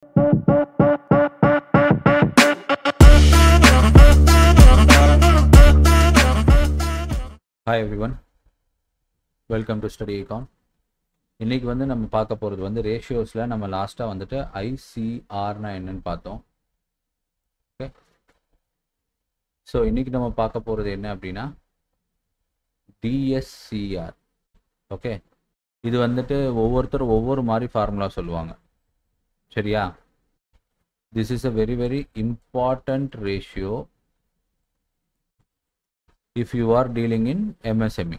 Hi everyone, welcome to Study Econ. இன்னைக்கு வந்து நம்ம பார்க்க போகிறது வந்து ரேஷியோஸில் நம்ம லாஸ்ட்டாக வந்துட்டு ஐசிஆர்னா என்னன்னு பார்த்தோம். ஓகே, ஸோ இன்னைக்கு நம்ம பார்க்க போகிறது என்ன அப்படின்னா டிஎஸ்சிஆர். ஓகே, இது வந்துட்டு ஒவ்வொருத்தரும் ஒவ்வொரு மாதிரி ஃபார்முலா சொல்லுவாங்க, சரியா? This is a very very important ratio if you are dealing in MSME,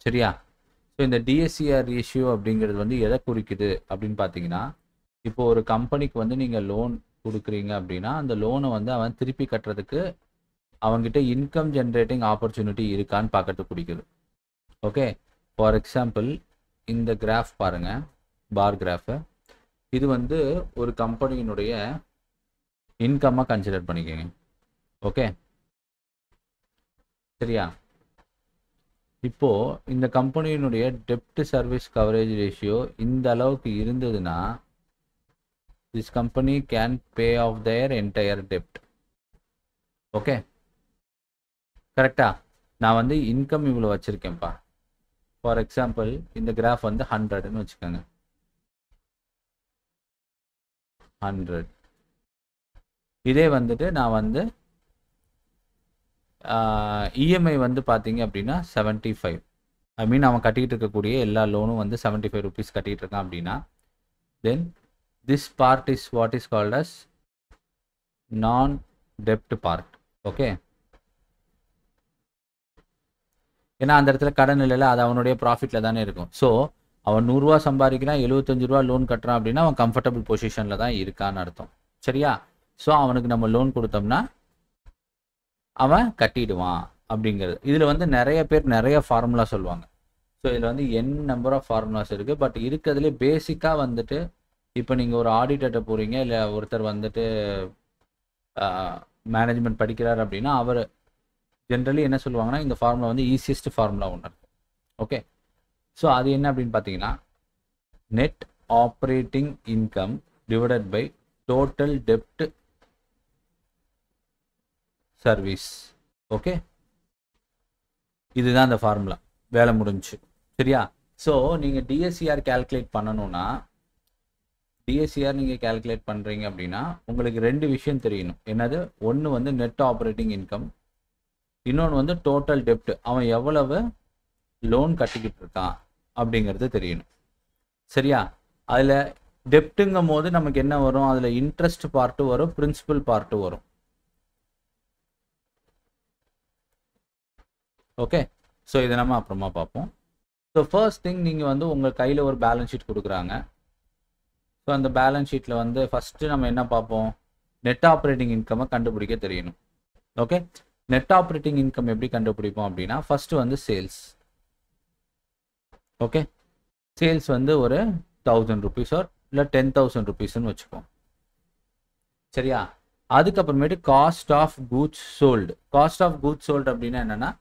சரியா? ஸோ இந்த டிஎஸ்சிஆர் ரேஷியோ அப்படிங்கிறது வந்து எதை குறிக்குது அப்படின்னு பார்த்தீங்கன்னா, இப்போ ஒரு கம்பெனிக்கு வந்து நீங்கள் லோன் கொடுக்குறீங்க அப்படின்னா அந்த லோனை வந்து அவன் திருப்பி கட்டுறதுக்கு அவங்ககிட்ட இன்கம் ஜென்ரேட்டிங் ஆப்பர்ச்சுனிட்டி இருக்கான்னு பார்க்கறது குறிக்குது. ஓகே, ஃபார் எக்ஸாம்பிள் இந்த கிராஃப் பாருங்கள், பார் கிராஃபு. இது வந்து ஒரு கம்பெனியினுடைய இன்கம்மாக கன்சிடர் பண்ணிக்கோங்க. ஓகே, சரியா? இப்போ இந்த கம்பெனியினுடைய டெப்ட் சர்வீஸ் கவரேஜ் ரேஷியோ இந்த அளவுக்கு இருந்ததுன்னா this company can pay off their entire டெப்ட். ஓகே, கரெக்டா? நான் வந்து இன்கம் இவ்வளோ வச்சுருக்கேன்ப்பா. ஃபார் எக்ஸாம்பிள் இந்த கிராஃப் வந்து 100ன்னு வச்சுக்கோங்க. 100. இதே வந்துட்டு நான் வந்து இஎம்ஐ வந்து பார்த்தீங்க அப்படின்னா 75. ஐ மீன் அவன் கட்டிக்கிட்டு இருக்கக்கூடிய எல்லா லோனும் வந்து 75 ருபீஸ் கட்டிகிட்டு இருக்கான் அப்படின்னா then this part is what is called as non டெப்ட் பார்ட். ஓகே, ஏன்னா அந்த இடத்துல கடன் இல்லைல்ல, அது அவனுடைய ப்ராஃபிட்டில் தானே இருக்கும். ஸோ அவன் 100 ரூபா சம்பாதிக்கிறான், 75 ரூபா லோன் கட்டுறான் அப்படின்னா அவன் கம்ஃபர்டபுள் பொசிஷனில் தான் இருக்கான்னு அர்த்தம், சரியா? ஸோ அவனுக்கு நம்ம லோன் கொடுத்தோம்னா அவன் கட்டிடுவான் அப்படிங்கிறது. இதில் வந்து நிறைய பேர் நிறைய ஃபார்முலா சொல்லுவாங்க. ஸோ இதில் வந்து நம்பர் ஆஃப் ஃபார்முலாஸ் இருக்குது. பட் இருக்கிறதுலே பேசிக்காக வந்துட்டு இப்போ நீங்கள் ஒரு ஆடிட்டர்கிட்ட போகிறீங்க, இல்லை ஒருத்தர் வந்துட்டு மேனேஜ்மெண்ட் படிக்கிறார் அப்படின்னா அவர் ஜென்ரலி என்ன சொல்லுவாங்கன்னா இந்த ஃபார்முலா வந்து ஈஸியஸ்ட் ஃபார்முலா ஒன்று இருக்குது. ஓகே, ஸோ அது என்ன அப்படின்னு பார்த்தீங்கன்னா net operating income divided by total டெப்ட் சர்வீஸ். ஓகே, இதுதான் அந்த ஃபார்முலா. வேலை முடிஞ்சு, சரியா? ஸோ நீங்கள் டிஎஸ்சிஆர் கேல்குலேட் பண்ணணும்னா டிஎஸ்சிஆர் நீங்கள் கேல்குலேட் பண்ணுறீங்க அப்படின்னா உங்களுக்கு 2 விஷயம் தெரியணும். என்னது? ஒன்று வந்து நெட் ஆப்ரேட்டிங் இன்கம், இன்னொன்று வந்து டோட்டல் டெப்ட், அவன் எவ்வளவு லோன் கட்டிக்கிட்டு இருக்கான் அப்படிங்கிறது தெரியணும், சரியா? அதில் டெப்ட்டுங்கும் போது நமக்கு என்ன வரும்? அதில் இன்ட்ரெஸ்ட் பார்ட்டு வரும், பிரின்சிபல் பார்ட்டு வரும். ஓகே, ஸோ இதை நம்ம அப்புறமா பார்ப்போம். ஸோ ஃபர்ஸ்ட் திங், நீங்கள் வந்து உங்கள் கையில் ஒரு பேலன்ஸ் ஷீட் கொடுக்குறாங்க. ஸோ அந்த பேலன்ஸ் ஷீட்டில் வந்து ஃபஸ்ட்டு நம்ம என்ன பார்ப்போம்? நெட் ஆப்ரேட்டிங் இன்கம்மை கண்டுபிடிக்க தெரியணும். ஓகே, நெட் ஆப்ரேட்டிங் இன்கம் எப்படி கண்டுபிடிப்போம் அப்படின்னா ஃபஸ்ட்டு வந்து சேல்ஸ். ஓகே, சேல்ஸ் வந்து ஒரு 1000 ருபீஸோ இல்லை 10,000 ருபீஸ்ன்னு வச்சுப்போம், சரியா? அதுக்கப்புறமேட்டு cost of goods sold. Cost of goods sold அப்படின்னா என்னென்னா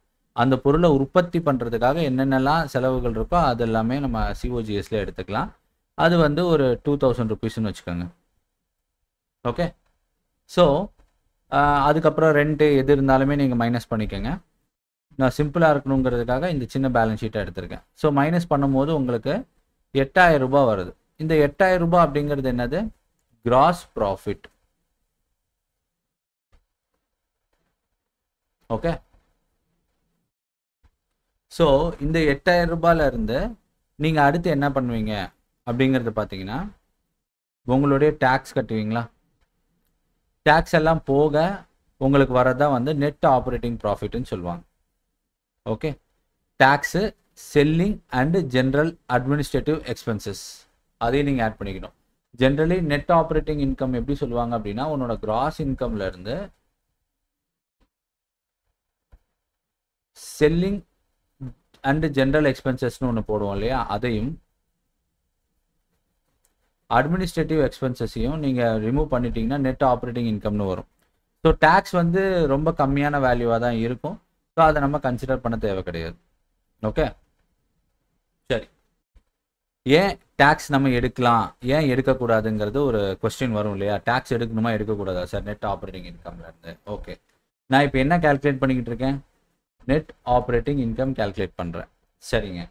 அந்த பொருளை உற்பத்தி பண்ணுறதுக்காக என்னென்னலாம் செலவுகள் இருக்கோ அது எல்லாமே நம்ம சிஓஜிஎஸ்ல எடுத்துக்கலாம். அது வந்து ஒரு 2000 ருபீஸ்ன்னு வச்சுக்கோங்க. ஓகே, ஸோ அதுக்கப்புறம் ரெண்ட்டு எது இருந்தாலுமே நீங்கள் மைனஸ் பண்ணிக்கோங்க. நான் சிம்பிளாக இருக்கணுங்கிறதுக்காக இந்த சின்ன பேலன்ஸ் ஷீட்டை எடுத்திருக்கேன். ஸோ மைனஸ் பண்ணும்போது உங்களுக்கு 8000 ரூபாய் வருது. இந்த 8000 ரூபாய் அப்படிங்கிறது என்னது? Gross profit. ஓகே, ஸோ இந்த 8000 ரூபாயில இருந்து நீங்கள் அடுத்து என்ன பண்ணுவீங்க அப்படிங்கிறது பார்த்தீங்கன்னா உங்களுடைய டேக்ஸ் கட்டுவீங்களா? டேக்ஸ் எல்லாம் போக உங்களுக்கு வரதான் வந்து நெட் ஆப்ரேட்டிங் ப்ராஃபிட்னு சொல்லுவாங்க. Okay, tax, selling and general administrative expenses அதையும் நீங்கள் ஆட் பண்ணிக்கணும். ஜென்ரலி நெட் ஆப்ரேட்டிங் இன்கம் எப்படி சொல்லுவாங்க அப்படின்னா உன்னோட கிராஸ் இன்கம்ல இருந்து செல்லிங் அண்ட் ஜென்ரல் எக்ஸ்பென்சஸ்னு ஒன்று போடுவோம் இல்லையா, அதையும் அட்மினிஸ்ட்ரேட்டிவ் எக்ஸ்பென்சஸையும் நீங்கள் ரிமூவ் பண்ணிட்டீங்கன்னா நெட் ஆப்ரேட்டிங் இன்கம்னு வரும். ஸோ டேக்ஸ் வந்து ரொம்ப கம்மியான வேல்யூவாக தான் இருக்கும். ஸோ அதை நம்ம கன்சிடர் பண்ண தேவை கிடையாது. ஓகே, சரி. ஏன் டேக்ஸ் நம்ம எடுக்கலாம், ஏன் எடுக்கக்கூடாதுங்கிறது ஒரு கொஸ்டின் வரும் இல்லையா? டேக்ஸ் எடுக்கணுமா எடுக்கக்கூடாதா சார் நெட் ஆப்ரேட்டிங் இன்கம்ல இருந்து? ஓகே, நான் இப்போ என்ன கால்குலேட் பண்ணிக்கிட்டு இருக்கேன்? நெட் ஆப்ரேட்டிங் இன்கம் கால்குலேட் பண்ணுறேன். சரிங்க,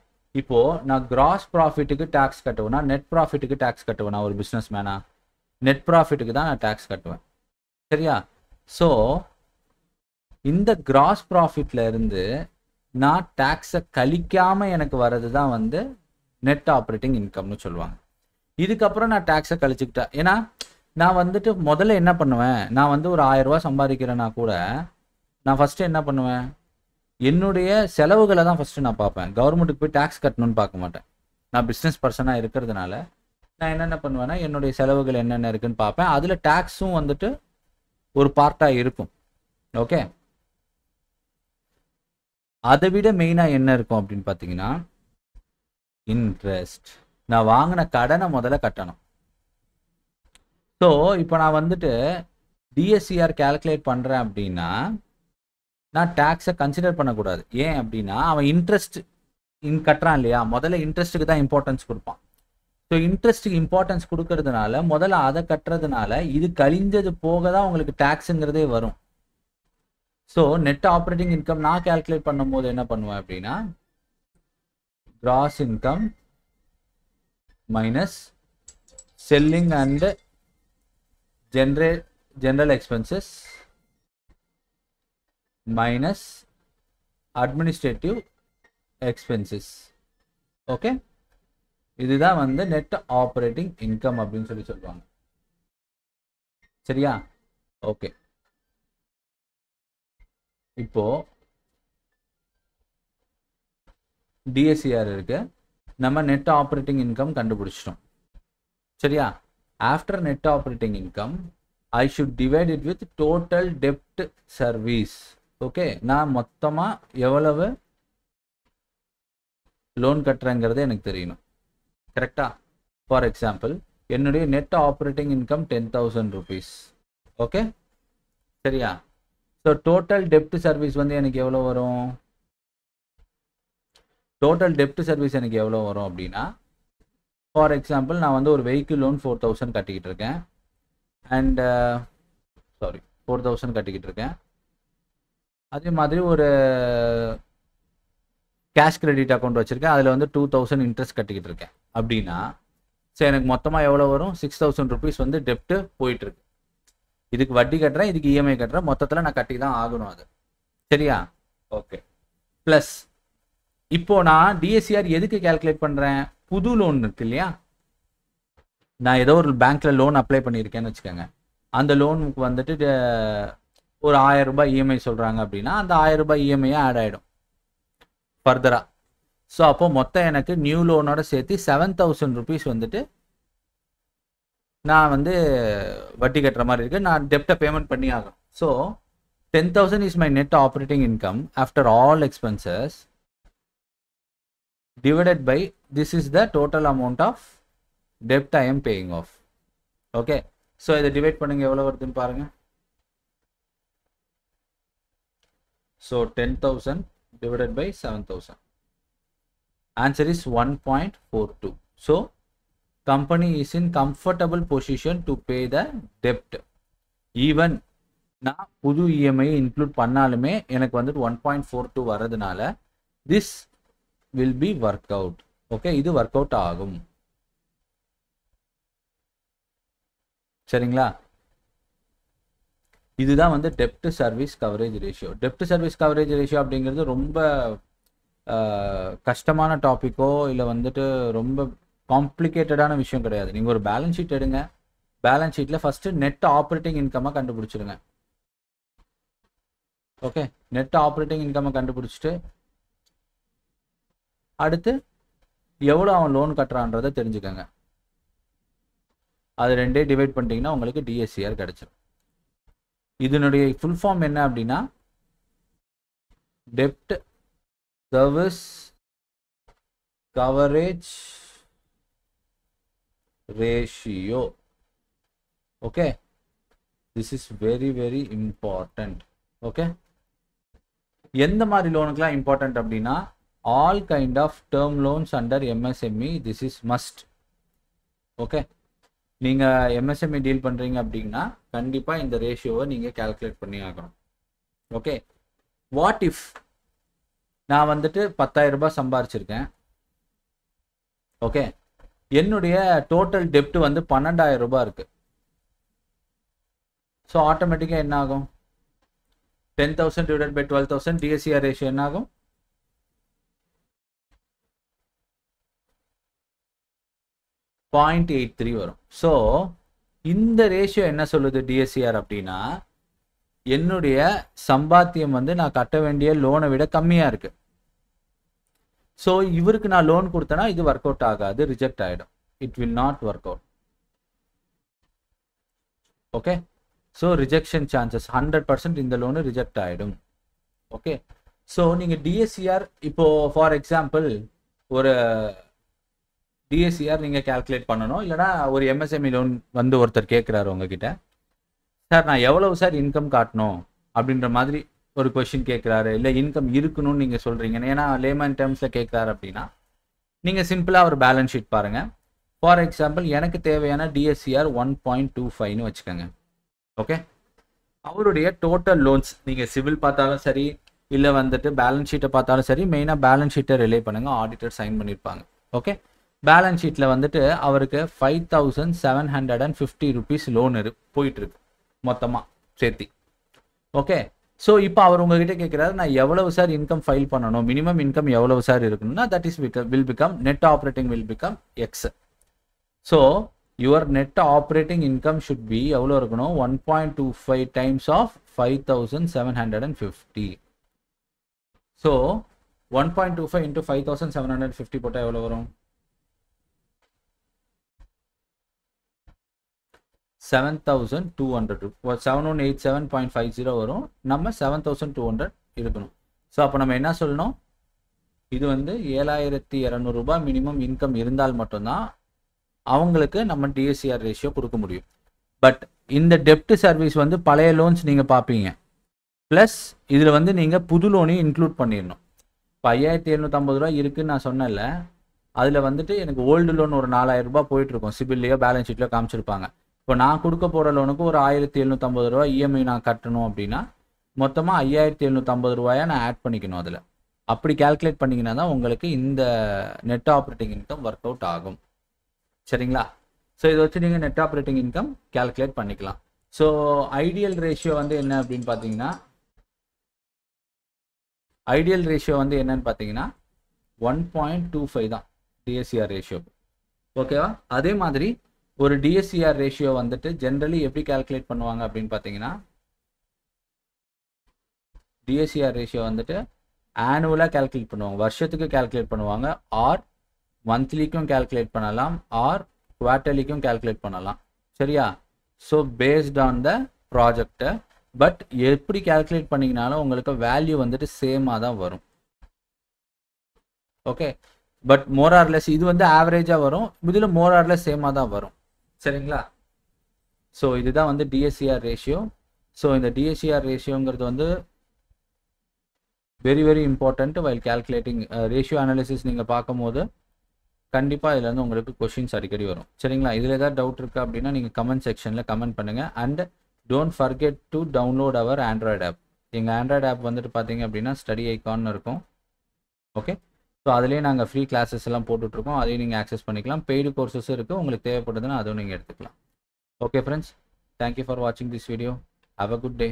இப்போ நான் கிராஸ் ப்ராஃபிட்டுக்கு டேக்ஸ் கட்டுவேனா நெட் ப்ராஃபிட்டுக்கு டேக்ஸ் கட்டுவேனா? ஒரு பிஸ்னஸ் மேனா நெட் ப்ராஃபிட்டுக்கு தான் நான் டேக்ஸ் கட்டுவேன். சரியா? ஸோ இந்த கிராஸ் ப்ராஃபிட்ல இருந்து நான் டேக்ஸை கழிக்காம எனக்கு வர்றது தான் வந்து நெட் ஆப்ரேட்டிங் இன்கம்னு சொல்லுவாங்க. இதுக்கப்புறம் நான் டேக்ஸை கழிச்சுக்கிட்டேன். ஏன்னா நான் வந்துட்டு முதல்ல என்ன பண்ணுவேன், நான் வந்து ஒரு 1000 ரூபாய் சம்பாதிக்கிறேன்னா கூட நான் ஃபர்ஸ்ட் என்ன பண்ணுவேன், என்னுடைய செலவுகளை தான் ஃபர்ஸ்ட் நான் பார்ப்பேன். கவர்மெண்ட்டுக்கு போய் டேக்ஸ் கட்டணும்னு பார்க்க மாட்டேன். நான் பிஸ்னஸ் பர்சனாக இருக்கிறதுனால நான் என்னென்ன பண்ணுவேன்னா என்னுடைய செலவுகள் என்னென்ன இருக்குன்னு பார்ப்பேன். அதில் டேக்ஸும் வந்துட்டு ஒரு பார்ட்டாக இருக்கும். ஓகே, அதை விட மெயினாக என்ன இருக்கும் அப்படின்னு பார்த்தீங்கன்னா இன்ட்ரெஸ்ட். நான் வாங்கின கடனை முதல்ல கட்டணும். ஸோ இப்போ நான் வந்துட்டு டிஎஸ்சிஆர் கால்குலேட் பண்ணுறேன் அப்படின்னா நான் டேக்ஸை கன்சிடர் பண்ணக்கூடாது. ஏன் அப்படின்னா அவன் இன்ட்ரெஸ்ட் கட்டுறான் இல்லையா, முதல்ல இன்ட்ரெஸ்ட்டுக்கு தான் இம்பார்ட்டன்ஸ் கொடுப்பான். ஸோ இன்ட்ரெஸ்ட்டுக்கு இம்பார்ட்டன்ஸ் கொடுக்கறதுனால முதல்ல அதை கட்டுறதுனால இது கழிஞ்சது போக தான் உங்களுக்கு டேக்ஸுங்கிறதே வரும். ஸோ நெட் ஆப்ரேட்டிங் இன்கம் நான் கால்குலேட் பண்ணும்போது என்ன பண்ணுவேன் அப்படின்னா cross income minus selling and general expenses minus administrative expenses. Okay, இதுதான் வந்து நெட் ஆப்ரேட்டிங் இன்கம் அப்படின்னு சொல்லி சொல்லுவாங்க. சரியா? ஓகே, இப்போ டிஎஸ்சிஆர் இருக்கு, நம்ம நெட் ஆப்ரேட்டிங் இன்கம் கண்டுபிடிச்சிட்டோம். சரியா? After net operating income I should divide it with total டெப்ட் சர்வீஸ். ஓகே, நான் மொத்தமாக எவ்வளவு லோன் கட்டுறேங்கிறது எனக்கு தெரியணும். கரெக்டா? ஃபார் எக்ஸாம்பிள் என்னுடைய net operating income 10,000 rupees. Okay, சரியா? ஸோ டோட்டல் டெப்ட் சர்வீஸ் வந்து எனக்கு எவ்வளோ வரும்? டோட்டல் டெப்ட் சர்வீஸ் எனக்கு எவ்வளோ வரும் அப்படின்னா, ஃபார் எக்ஸாம்பிள் நான் வந்து ஒரு வெஹிக்கிள் லோன் 4,000 கட்டிக்கிட்டு இருக்கேன். அண்ட் 4,000 கட்டிக்கிட்டு இருக்கேன். அதே மாதிரி ஒரு கேஷ் கிரெடிட் அக்கௌண்ட் வச்சுருக்கேன், அதில் வந்து 2,000 இன்ட்ரெஸ்ட் கட்டிக்கிட்டு இருக்கேன் அப்படின்னா, ஸோ எனக்கு மொத்தமாக எவ்வளோ வரும்? 6,000 rupees வந்து டெப்ட்டு போயிட்டுருக்கு. இதுக்கு வட்டி கட்டுறேன், இதுக்கு இஎம்ஐ கட்டுறேன், மொத்தத்தில் நான் கட்டி தான் ஆகணும் அது. சரியா? ஓகே, ப்ளஸ் இப்போ நான் டிஎஸ்சிஆர் எதுக்கு கால்குலேட் பண்ணுறேன்? புது லோன் இருக்கு இல்லையா, நான் ஏதோ ஒரு பேங்க்கில் லோன் அப்ளை பண்ணியிருக்கேன்னு வச்சுக்கோங்க. அந்த லோனுக்கு வந்துட்டு ஒரு 1000 ரூபாய் இஎம்ஐ சொல்கிறாங்க அப்படின்னா அந்த 1000 ரூபாய் இஎம்ஐ ஆட் ஆகிடும் ஃபர்தராக. ஸோ அப்போ மொத்தம் எனக்கு நியூ லோனோட சேர்த்து 7,000 rupees வந்துட்டு நான் வந்து வட்டி கட்டுற மாதிரி இருக்குது. நான் டெப்டை பேமெண்ட் பண்ணி ஆகணும். So 10,000 is my net operating income after all expenses divided by this is the total amount of டெப்ட் I am paying off. Okay, so இதை டிவைட் பண்ணுங்க, எவ்வளோ வருதுன்னு பாருங்க. So 10,000 divided by 7,000. Answer is 1.42. So company is in comfortable position to pay the debt. Even நான் புது EMI include பண்ணாலுமே எனக்கு வந்துட்டு 1.42 வர்றதுனால this will be work out. Okay, இது ஒர்க் அவுட் ஆகும். சரிங்களா? இதுதான் வந்து டெப்ட் சர்வீஸ் கவரேஜ் ரேஷியோ. டெப்ட் சர்வீஸ் கவரேஜ் ரேஷியோ அப்படிங்கிறது ரொம்ப கஷ்டமான டாப்பிக்கோ இல்லை வந்துட்டு ரொம்ப காம்ப்ளிகேட்டடான விஷயம் கிடையாது. நீங்கள் ஒரு பேலன்ஸ் ஷீட் எடுங்க, பேலன்ஸ் ஷீட்டில் ஃபஸ்ட்டு நெட் ஆப்ரேட்டிங் இன்கம்மை கண்டுபிடிச்சிடுங்க. ஓகே, நெட் ஆப்ரேட்டிங் இன்கம்மை கண்டுபிடிச்சிட்டு அடுத்து எவ்வளோ அவன் லோன் கட்டுறான்றதை தெரிஞ்சுக்கோங்க. அது ரெண்டே டிவைட் பண்ணிட்டீங்கன்னா உங்களுக்கு டிஎஸ்சிஆர் கிடைச்சிடும். இதனுடைய ஃபுல் ஃபார்ம் என்ன அப்படின்னா டெப்ட் service coverage ratio. Okay, this is very very important. Okay, எந்த மாதிரி லோனுக்குலாம் இம்பார்ட்டன்ட் அப்படின்னா all kind of term loans under MSME, this is must. Okay, நீங்க MSME டீல் பண்றீங்க அப்படின்னா கண்டிப்பா இந்த ரேஷியோவை நீங்க கால்குலேட் பண்ணி ஆகணும். ஓகே, வாட் இஃப் நான் வந்துட்டு 10,000 ரூபாய் சம்பாரிச்சிருக்கேன். ஓகே, என்னுடைய டோட்டல் டெப்ட் வந்து 12,000 ரூபாய் இருக்கு. ஸோ ஆட்டோமேட்டிக்காக என்ன ஆகும்? 10,000 டிவைடட் பை 12,000 DSCR ரேஷியோ என்ன ஆகும்? 0.83 வரும். ஸோ இந்த ரேஷியோ என்ன சொல்லுது DSCR அப்படின்னா, என்னுடைய சம்பாத்தியம் வந்து நான் கட்ட வேண்டிய லோனை விட கம்மியா இருக்கு. ஸோ இவருக்கு நான் லோன் கொடுத்தேன்னா இது ஒர்க் அவுட் ஆகாது, ரிஜெக்ட் ஆகிடும். It will not work out. Okay, so rejection chances 100% இந்த லோனு ரிஜெக்ட் ஆகிடும். ஓகே, ஸோ நீங்கள் DSCR இப்போ ஃபார் எக்ஸாம்பிள் ஒரு DSCR நீங்கள் கால்குலேட் பண்ணணும். இல்லைனா ஒரு MSME லோன் வந்து ஒருத்தர் கேட்குறாரு உங்ககிட்ட, சார் நான் எவ்வளவு சார் இன்கம் காட்டணும் அப்படின்ற மாதிரி ஒரு கொஸ்டின் கேட்குறாரு. இல்லை இன்கம் இருக்கணும்னு நீங்கள் சொல்கிறீங்க, ஏன்னா லேமன் டேர்ம்ஸில் கேட்குறாரு அப்படின்னா நீங்கள் சிம்பிளாக ஒரு பேலன்ஸ் ஷீட் பாருங்கள். ஃபார் எக்ஸாம்பிள் எனக்கு தேவையான DSCR 1.25ன்னு வச்சுக்கோங்க. ஓகே, அவருடைய டோட்டல் லோன்ஸ் நீங்கள் சிவில் பார்த்தாலும் சரி, இல்லை வந்துட்டு பேலன்ஸ் ஷீட்டை பார்த்தாலும் சரி, மெயினாக பேலன்ஸ் ஷீட்டை ரிலே பண்ணுங்கள், ஆடிட்டர் சைன் பண்ணியிருப்பாங்க. ஓகே, பேலன்ஸ் ஷீட்டில் வந்துட்டு அவருக்கு 5,750 ருபீஸ் லோன் போயிட்டு இருக்கு மொத்தமாக சேர்த்தி. ஓகே, ஸோ இப்போ அவர் உங்ககிட்ட கேட்குறாரு, நான் எவ்வளவு சார் இன்கம் ஃபைல் பண்ணணும், மினிமம் இன்கம் எவ்வளவு சார் இருக்கணும்னா that is will become net operating will become X. So your net operating income should be எவ்வளோ இருக்கணும்? 1.25 டைம்ஸ் ஆஃப் 5,750. ஸோ 1.25 இன்ட்டு 5,750 போட்டால் எவ்வளோ வரும்? 7,200. 7187.50 வரும். நம்ம 7,200 இருக்கணும். ஸோ அப்போ நம்ம என்ன சொல்லணும்? இது வந்து 7,200 ரூபாய் மினிமம் இன்கம் இருந்தால் மட்டும்தான் அவங்களுக்கு நம்ம DSCR ரேஷியோ கொடுக்க முடியும். பட் இந்த டெப்ட் சர்வீஸ் வந்து பழைய லோன்ஸ் நீங்கள் பார்ப்பீங்க, ப்ளஸ் இதில் வந்து நீங்கள் புது லோனையும் இன்க்ளூட் பண்ணிடணும். இப்போ 5,750 ரூபாய் இருக்குன்னு நான் சொன்னேன்ல, அதில் வந்துட்டு எனக்கு ஓல்டு லோன் ஒரு 4,000 ரூபாய் போயிட்டுருக்கோம், சிபில்லையோ பேலன்ஸ் ஷீட்லையோ காமிச்சிருப்பாங்க. இப்போ நான் கொடுக்க போகிற லோனுக்கு ஒரு 1,750 ரூபா EMI நான் கட்டணும் அப்படின்னா மொத்தமாக 5,750 ரூபாயை நான் ஆட் பண்ணிக்கணும் அதில். அப்படி கால்குலேட் பண்ணிங்கன்னா தான் உங்களுக்கு இந்த net operating income work out ஆகும். சரிங்களா? ஸோ இதை வச்சு நீங்கள் நெட் ஆப்ரேட்டிங் இன்கம் கால்குலேட் பண்ணிக்கலாம். ஸோ ஐடியல் ரேஷியோ வந்து என்ன அப்படின்னு பார்த்தீங்கன்னா, ஐடியல் ரேஷியோ வந்து என்னன்னு பார்த்தீங்கன்னா 1.25 தான் DSCR ரேஷியோ. ஓகேவா? அதே மாதிரி ஒரு DSCR ரேஷியோ வந்துட்டு ஜென்ரலி எப்படி கால்குலேட் பண்ணுவாங்க அப்படின்னு பார்த்தீங்கன்னா, DSCR ரேஷியோ வந்துட்டு ஆனுவலாக கால்குலேட் பண்ணுவாங்க, வருஷத்துக்கு கால்குலேட் பண்ணுவாங்க, ஆர் மந்த்லிக்கும் கால்குலேட் பண்ணலாம், ஆர் குவார்ட்டர்லிக்கும் கால்குலேட் பண்ணலாம். சரியா? ஸோ பேஸ்ட் ஆன் த ப்ராஜெக்டை, பட் எப்படி கால்குலேட் பண்ணிங்கனாலும் உங்களுக்கு வேல்யூ வந்துட்டு சேமாக தான் வரும். Okay, but more or less இது வந்து ஆவரேஜாக வரும், இதில் மோர் ஆர் லெஸ் சேமாக தான் வரும். சரிங்களா? ஸோ இதுதான் வந்து DSCR ரேஷியோ. ஸோ இந்த DSCR ரேஷியோங்கிறது வந்து very very important while calculating ratio analysis. நீங்கள் பார்க்கும்போது கண்டிப்பாக இதில் வந்து உங்களுக்கு கொஷின்ஸ் அடிக்கடி வரும். சரிங்களா? இதில் ஏதாவது டவுட் இருக்குது அப்படின்னா நீங்கள் கமெண்ட் செக்ஷனில் கமெண்ட் பண்ணுங்கள். And don't forget to download our android app. எங்கள் ஆண்ட்ராய்டு ஆப் வந்துட்டு பார்த்தீங்க அப்படின்னா ஸ்டடி ஐகான் இருக்கும். ஓகே, ஸோ அதுலேயே நாங்கள் ஃப்ரீ கிளாஸஸ் எல்லாம் போட்டுட்ருக்கோம், அதையும் நீங்கள் ஆக்சஸ் பண்ணிக்கலாம். பெய்டு கோர்சஸும் இருக்குது, உங்களுக்கு தேவைப்படுதுன்னா அதுவும் நீங்கள் எடுத்துக்கலாம். ஓகே ஃப்ரெண்ட்ஸ், தேங்க்யூ ஃபார் வாட்சிங் this video. Have a good day.